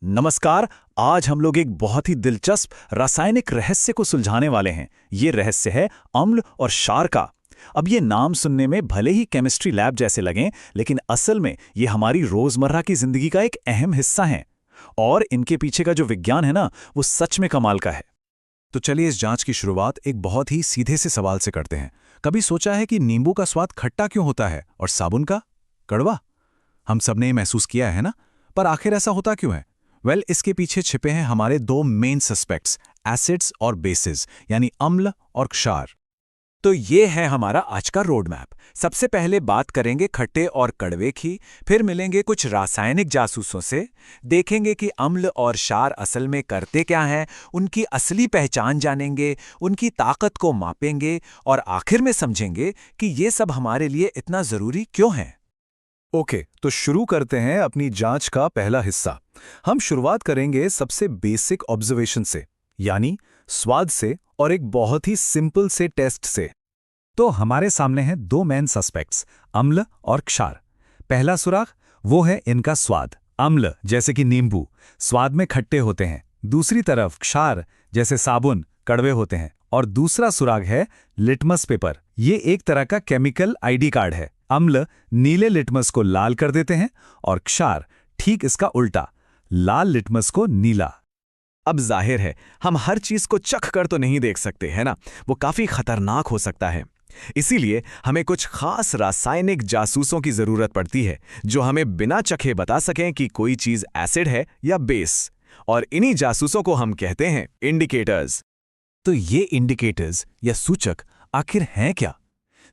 नमस्कार। आज हम लोग एक बहुत ही दिलचस्प रासायनिक रहस्य को सुलझाने वाले हैं। ये रहस्य है अम्ल और क्षार का। अब ये नाम सुनने में भले ही केमिस्ट्री लैब जैसे लगें, लेकिन असल में ये हमारी रोजमर्रा की जिंदगी का एक अहम हिस्सा है। और इनके पीछे का जो विज्ञान है ना, वो सच में कमाल का है। तो चलिए इस जांच की शुरुआत एक बहुत ही सीधे से सवाल से करते हैं। कभी सोचा है कि नींबू का स्वाद खट्टा क्यों होता है और साबुन का कड़वा? हम सबने ये महसूस किया है ना, पर आखिर ऐसा होता क्यों है? इसके पीछे छिपे हैं हमारे दो मेन सस्पेक्ट्स, एसिड्स और बेसिस, यानी अम्ल और क्षार। तो ये है हमारा आज का रोड मैप। सबसे पहले बात करेंगे खट्टे और कड़वे की, फिर मिलेंगे कुछ रासायनिक जासूसों से, देखेंगे कि अम्ल और क्षार असल में करते क्या हैं, उनकी असली पहचान जानेंगे, उनकी ताकत को मापेंगे और आखिर में समझेंगे कि ये सब हमारे लिए इतना जरूरी क्यों है। ओके, तो शुरू करते हैं अपनी जांच का पहला हिस्सा। हम शुरुआत करेंगे सबसे बेसिक ऑब्जर्वेशन से, यानी स्वाद से, और एक बहुत ही सिंपल से टेस्ट से। तो हमारे सामने हैं दो मेन सस्पेक्ट्स, अम्ल और क्षार। पहला सुराग वो है इनका स्वाद। अम्ल जैसे कि नींबू स्वाद में खट्टे होते हैं, दूसरी तरफ क्षार जैसे साबुन कड़वे होते हैं। और दूसरा सुराग है लिटमस पेपर। ये एक तरह का केमिकल आईडी कार्ड है। अम्ल नीले लिटमस को लाल कर देते हैं और क्षार ठीक इसका उल्टा, लाल लिटमस को नीला। अब जाहिर है हम हर चीज को चख कर तो नहीं देख सकते, है ना? वो काफी खतरनाक हो सकता है। इसीलिए हमें कुछ खास रासायनिक जासूसों की जरूरत पड़ती है जो हमें बिना चखे बता सकें कि कोई चीज एसिड है या बेस। और इन्हीं जासूसों को हम कहते हैं इंडिकेटर्स। तो ये इंडिकेटर्स या सूचक आखिर हैं क्या?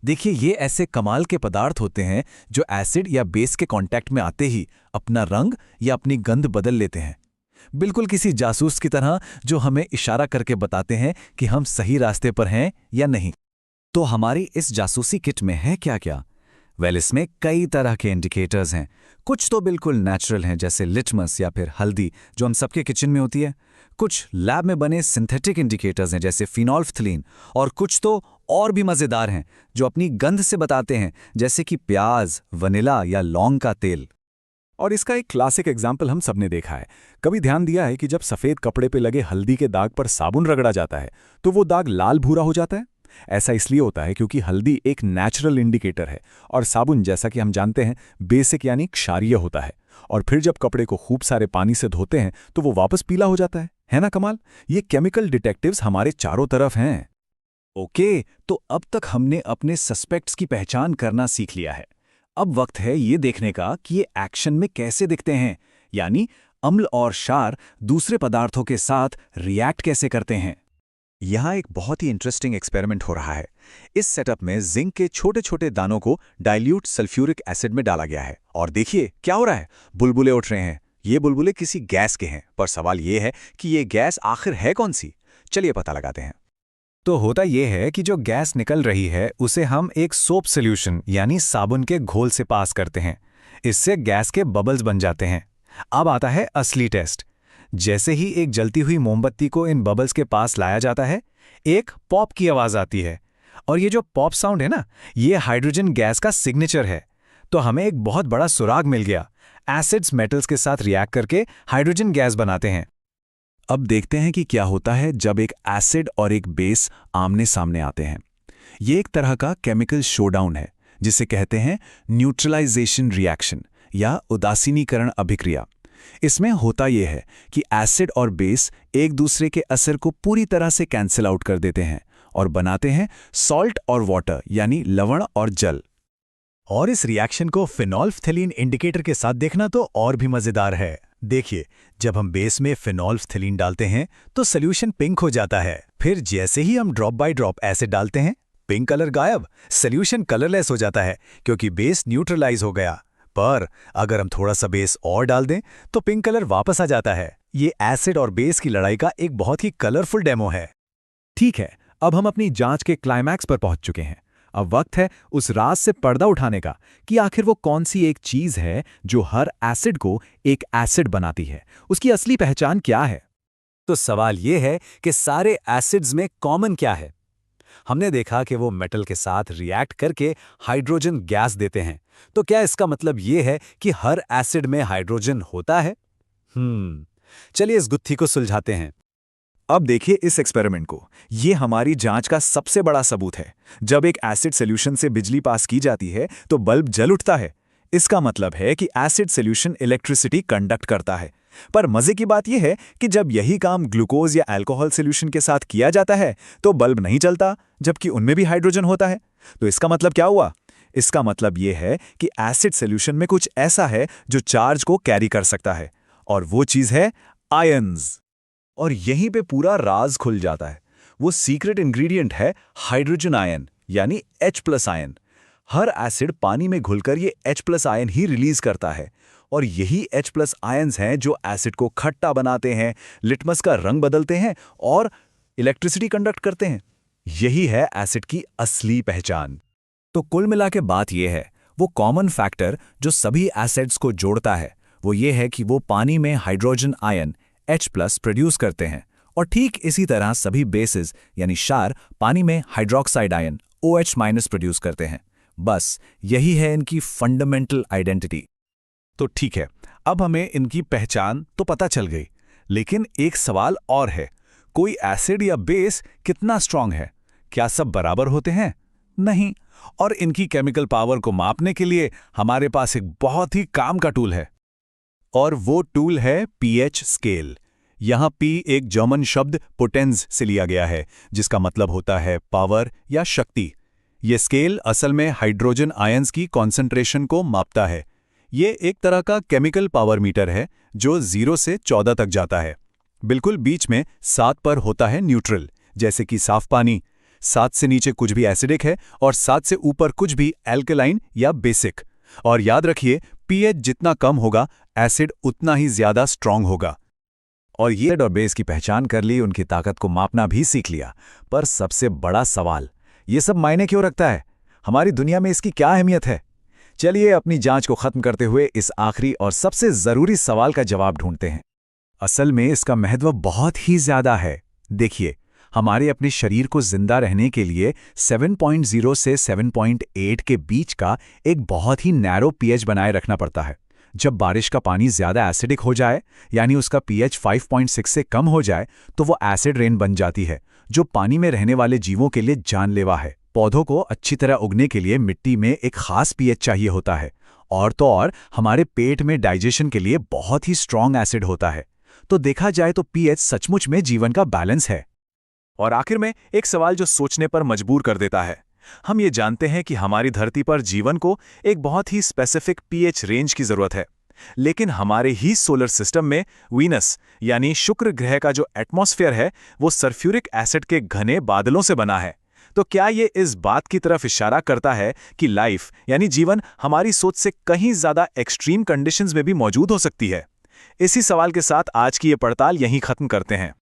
देखिए, ये ऐसे कमाल के पदार्थ होते हैं जो एसिड या बेस के कांटेक्ट में आते ही अपना रंग या अपनी गंध बदल लेते हैं, बिल्कुल किसी जासूस की तरह जो हमें इशारा करके बताते हैं कि हम सही रास्ते पर हैं या नहीं। तो हमारी इस जासूसी किट में है क्या क्या? इसमें कई तरह के इंडिकेटर्स हैं। कुछ तो बिल्कुल नेचुरल हैं, जैसे लिटमस या फिर हल्दी जो हम सबके किचन में होती है। कुछ लैब में बने सिंथेटिक इंडिकेटर्स हैं, जैसे फिनोल्फ्थलीन। और कुछ तो और भी मज़ेदार हैं जो अपनी गंध से बताते हैं, जैसे कि प्याज, वनीला या लौंग का तेल। और इसका एक क्लासिक एग्जाम्पल हम सबने देखा है। कभी ध्यान दिया है कि जब सफ़ेद कपड़े पे लगे हल्दी के दाग पर साबुन रगड़ा जाता है तो वो दाग लाल भूरा हो जाता है? ऐसा इसलिए होता है क्योंकि हल्दी एक नेचुरल इंडिकेटर है और साबुन, जैसा कि हम जानते हैं, बेसिक यानी क्षारीय होता है। और फिर जब कपड़े को खूब सारे पानी से धोते हैं तो वो वापस पीला हो जाता है ना कमाल? ये केमिकल डिटेक्टिव्स हमारे चारों तरफ हैं। ओके, तो अब तक हमने अपने सस्पेक्ट्स की पहचान करना सीख लिया है। अब वक्त है ये देखने का कि ये एक्शन में कैसे दिखते हैं, यानी अम्ल और क्षार दूसरे पदार्थों के साथ रिएक्ट कैसे करते हैं। यहाँ एक बहुत ही इंटरेस्टिंग एक्सपेरिमेंट हो रहा है। इस सेटअप में जिंक के छोटे छोटे दानों को डाइल्यूट सल्फ्यूरिक एसिड में डाला गया है और देखिए क्या हो रहा है, बुलबुले उठ रहे हैं। ये बुलबुले किसी गैस के हैं, पर सवाल ये है कि ये गैस आखिर है कौन सी? चलिए पता लगाते हैं। तो होता यह है कि जो गैस निकल रही है उसे हम एक सोप सॉल्यूशन यानी साबुन के घोल से पास करते हैं। इससे गैस के बबल्स बन जाते हैं। अब आता है असली टेस्ट। जैसे ही एक जलती हुई मोमबत्ती को इन बबल्स के पास लाया जाता है, एक पॉप की आवाज आती है। और ये जो पॉप साउंड है ना, ये हाइड्रोजन गैस का सिग्नेचर है। तो हमें एक बहुत बड़ा सुराग मिल गया। एसिड्स मेटल्स के साथ रिएक्ट करके हाइड्रोजन गैस बनाते हैं। अब देखते हैं कि क्या होता है जब एक एसिड और एक बेस आमने सामने आते हैं। ये एक तरह का केमिकल शोडाउन है जिसे कहते हैं न्यूट्रलाइजेशन रिएक्शन या उदासीनीकरण अभिक्रिया। इसमें होता यह है कि एसिड और बेस एक दूसरे के असर को पूरी तरह से कैंसिल आउट कर देते हैं और बनाते हैं सॉल्ट और वाटर, यानी लवण और जल। और इस रिएक्शन को फिनोल्फ्थलीन इंडिकेटर के साथ देखना तो और भी मजेदार है। देखिए, जब हम बेस में फिनोल्फ्थलीन डालते हैं तो सॉल्यूशन पिंक हो जाता है। फिर जैसे ही हम ड्रॉप बाय ड्रॉप एसिड डालते हैं, पिंक कलर गायब, सॉल्यूशन कलरलेस हो जाता है क्योंकि बेस न्यूट्रलाइज हो गया। पर अगर हम थोड़ा सा बेस और डाल दें तो पिंक कलर वापस आ जाता है। ये एसिड और बेस की लड़ाई का एक बहुत ही कलरफुल डेमो है। ठीक है, अब हम अपनी जांच के क्लाइमैक्स पर पहुंच चुके हैं। अब वक्त है उस राज से पर्दा उठाने का कि आखिर वो कौन सी एक चीज है जो हर एसिड को एक एसिड बनाती है। उसकी असली पहचान क्या है? तो सवाल ये है कि सारे एसिड्स में कॉमन क्या है? हमने देखा कि वो मेटल के साथ रिएक्ट करके हाइड्रोजन गैस देते हैं। तो क्या इसका मतलब ये है कि हर एसिड में हाइड्रोजन होता है? चलिए इस गुत्थी को सुलझाते हैं। अब देखिए इस एक्सपेरिमेंट को। ये हमारी जांच का सबसे बड़ा सबूत है। जब एक एसिड सॉल्यूशन से बिजली पास की जाती है तो बल्ब जल उठता है। इसका मतलब है कि एसिड सॉल्यूशन इलेक्ट्रिसिटी कंडक्ट करता है। पर मजे की बात यह है कि जब यही काम ग्लूकोज या अल्कोहल सॉल्यूशन के साथ किया जाता है तो बल्ब नहीं चलता, जबकि उनमें भी हाइड्रोजन होता है। तो इसका मतलब क्या हुआ? इसका मतलब यह है कि एसिड सॉल्यूशन में कुछ ऐसा है जो चार्ज को कैरी कर सकता है, और वो चीज है आयन्स। और यहीं पे पूरा राज खुल जाता है। वो सीक्रेट इंग्रेडिएंट है हाइड्रोजन आयन, यानी H+ आयन। हर एसिड पानी में घुलकर ये H+ आयन ही रिलीज करता है, और यही H+ आयन्स हैं जो एसिड को खट्टा बनाते हैं, लिटमस का रंग बदलते हैं और इलेक्ट्रिसिटी कंडक्ट करते हैं। यही है एसिड की असली पहचान। तो कुल मिला के बात यह है, वो कॉमन फैक्टर जो सभी एसिड्स को जोड़ता है वो ये है कि वो पानी में हाइड्रोजन आयन H+ प्रोड्यूस करते हैं, और ठीक इसी तरह सभी बेसिस यानी क्षार पानी में हाइड्रोक्साइड आयन OH- प्रोड्यूस करते हैं। बस यही है इनकी फंडामेंटल आइडेंटिटी। तो ठीक है, अब हमें इनकी पहचान तो पता चल गई, लेकिन एक सवाल और है। कोई एसिड या बेस कितना स्ट्रांग है? क्या सब बराबर होते हैं? नहीं। और इनकी केमिकल पावर को मापने के लिए हमारे पास एक बहुत ही काम का टूल है, और वो टूल है pH स्केल। यहाँ P एक जर्मन शब्द पोटेंस से लिया गया है, जिसका मतलब होता है पावर या शक्ति। ये स्केल असल में हाइड्रोजन आयंस की कॉन्सेंट्रेशन को मापता है। ये एक तरह का केमिकल पावर मीटर है जो 0 से 14 तक जाता है। बिल्कुल बीच में 7 पर होता है न्यूट्रल, जैसे कि साफ पानी। 7 से नीचे कुछ भी एसिडिक है और 7 से ऊपर कुछ भी एल्कलाइन या बेसिक। और याद रखिए, pH जितना कम होगा एसिड उतना ही ज्यादा स्ट्रांग होगा। और ये एसिड और बेस की पहचान कर ली, उनकी ताकत को मापना भी सीख लिया। पर सबसे बड़ा सवाल, ये सब मायने क्यों रखता है? हमारी दुनिया में इसकी क्या अहमियत है? चलिए अपनी जांच को खत्म करते हुए इस आखिरी और सबसे जरूरी सवाल का जवाब ढूंढते हैं। असल में इसका महत्व बहुत ही ज्यादा है। देखिए, हमारे अपने शरीर को जिंदा रहने के लिए 7.0 से 7.8 के बीच का एक बहुत ही नैरो pH बनाए रखना पड़ता है। जब बारिश का पानी ज्यादा एसिडिक हो जाए, यानी उसका pH 5.6 से कम हो जाए, तो वो एसिड रेन बन जाती है, जो पानी में रहने वाले जीवों के लिए जानलेवा है। पौधों को अच्छी तरह उगने के लिए मिट्टी में एक खास pH चाहिए होता है, और तो और हमारे पेट में डाइजेशन के लिए बहुत ही स्ट्रांग एसिड होता है। तो देखा जाए तो pH सचमुच में जीवन का बैलेंस है। और आखिर में एक सवाल जो सोचने पर मजबूर कर देता है। हम ये जानते हैं कि हमारी धरती पर जीवन को एक बहुत ही स्पेसिफिक pH रेंज की जरूरत है, लेकिन हमारे ही सोलर सिस्टम में वीनस यानी शुक्र ग्रह का जो एटमॉस्फेयर है वो सल्फ्यूरिक एसिड के घने बादलों से बना है। तो क्या ये इस बात की तरफ इशारा करता है कि लाइफ यानी जीवन हमारी सोच से कहीं ज्यादा एक्सट्रीम कंडीशंस में भी मौजूद हो सकती है? इसी सवाल के साथ आज की ये पड़ताल यहीं खत्म करते हैं।